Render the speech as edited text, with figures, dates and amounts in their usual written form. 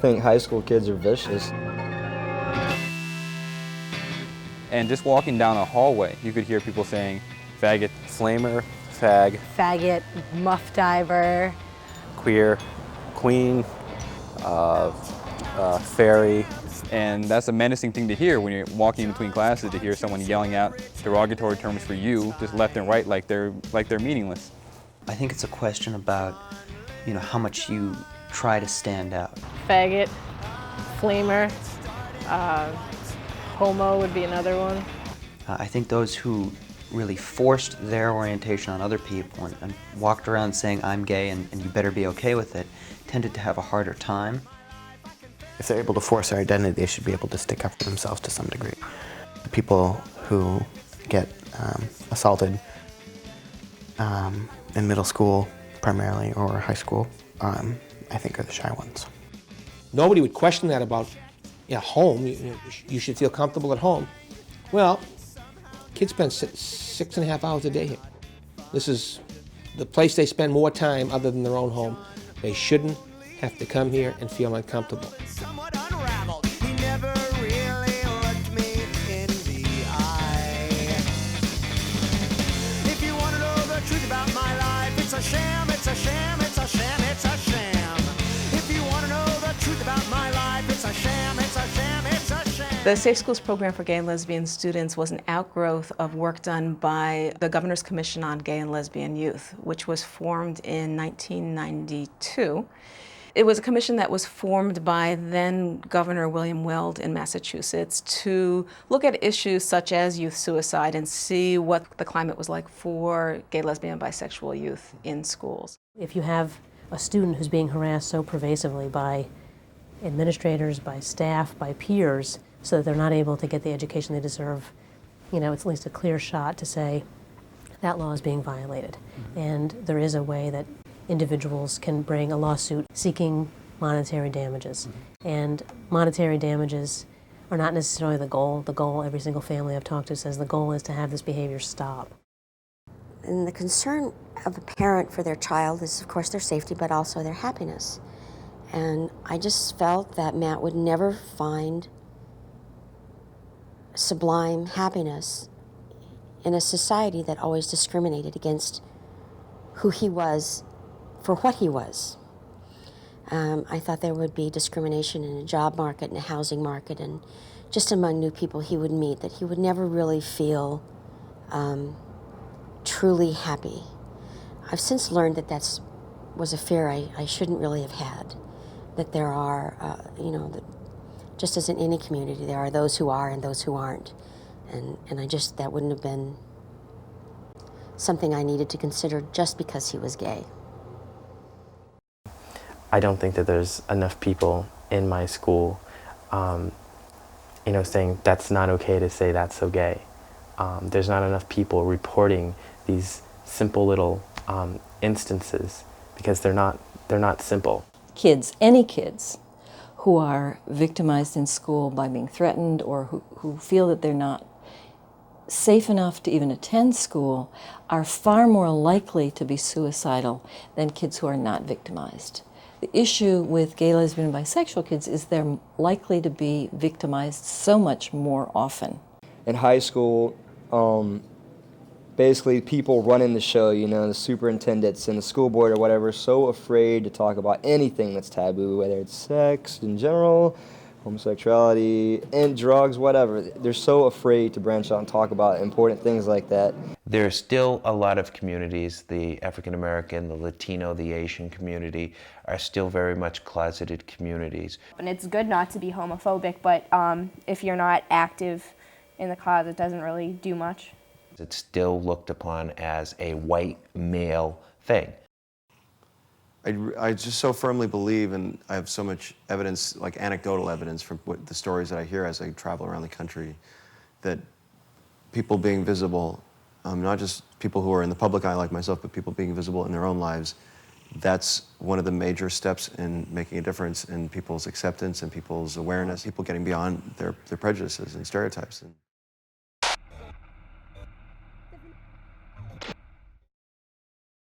think high school kids are vicious. And just walking down a hallway, you could hear people saying, faggot, flamer, fag, faggot, muff diver, queer, queen, fairy. And that's a menacing thing to hear when you're walking in between classes, to hear someone yelling out derogatory terms for you, just left and right, like they're meaningless. I think it's a question about, how much you try to stand out. Faggot, flamer, homo would be another one. I think those who really forced their orientation on other people and walked around saying, I'm gay and you better be okay with it, tended to have a harder time. If they're able to force their identity, they should be able to stick up for themselves to some degree. The people who get assaulted in middle school primarily, or high school, I think are the shy ones. Nobody would question that about home. You should feel comfortable at home. Well, kids spend 6.5 hours a day here. This is the place they spend more time other than their own home. They shouldn't have to come here and feel uncomfortable. The Safe Schools program for gay and lesbian students was an outgrowth of work done by the Governor's Commission on Gay and Lesbian Youth, which was formed in 1992. It was a commission that was formed by then Governor William Weld in Massachusetts to look at issues such as youth suicide and see what the climate was like for gay, lesbian, and bisexual youth in schools. If you have a student who's being harassed so pervasively by administrators, by staff, by peers, so that they're not able to get the education they deserve, it's at least a clear shot to say that law is being violated. And there is a way that individuals can bring a lawsuit seeking monetary damages. And monetary damages are not necessarily the goal. The goal, every single family I've talked to says the goal is to have this behavior stop. And the concern of a parent for their child is, of course, their safety, but also their happiness. And I just felt that Matt would never find sublime happiness in a society that always discriminated against who he was for what he was. I thought there would be discrimination in a job market and a housing market and just among new people he would meet, that he would never really feel truly happy. I've since learned that that was a fear I shouldn't really have had, that there are, that just as in any community, there are those who are and those who aren't. And that wouldn't have been something I needed to consider just because he was gay. I don't think that there's enough people in my school, saying that's not okay to say that's so gay. There's not enough people reporting these simple little instances because they're not simple. Kids, any kids, who are victimized in school by being threatened or who feel that they're not safe enough to even attend school are far more likely to be suicidal than kids who are not victimized. The issue with gay, lesbian, and bisexual kids is they're likely to be victimized so much more often. In high school, basically people running the show, the superintendents and the school board or whatever, are so afraid to talk about anything that's taboo, whether it's sex in general, homosexuality, and drugs, whatever. They're so afraid to branch out and talk about important things like that. There are still a lot of communities, the African American, the Latino, the Asian community, are still very much closeted communities. And it's good not to be homophobic, but if you're not active in the cause, it doesn't really do much. It's still looked upon as a white male thing. I just so firmly believe, and I have so much evidence, like anecdotal evidence from the stories that I hear as I travel around the country, that people being visible, not just people who are in the public eye like myself, but people being visible in their own lives, that's one of the major steps in making a difference in people's acceptance and people's awareness, people getting beyond their prejudices and stereotypes.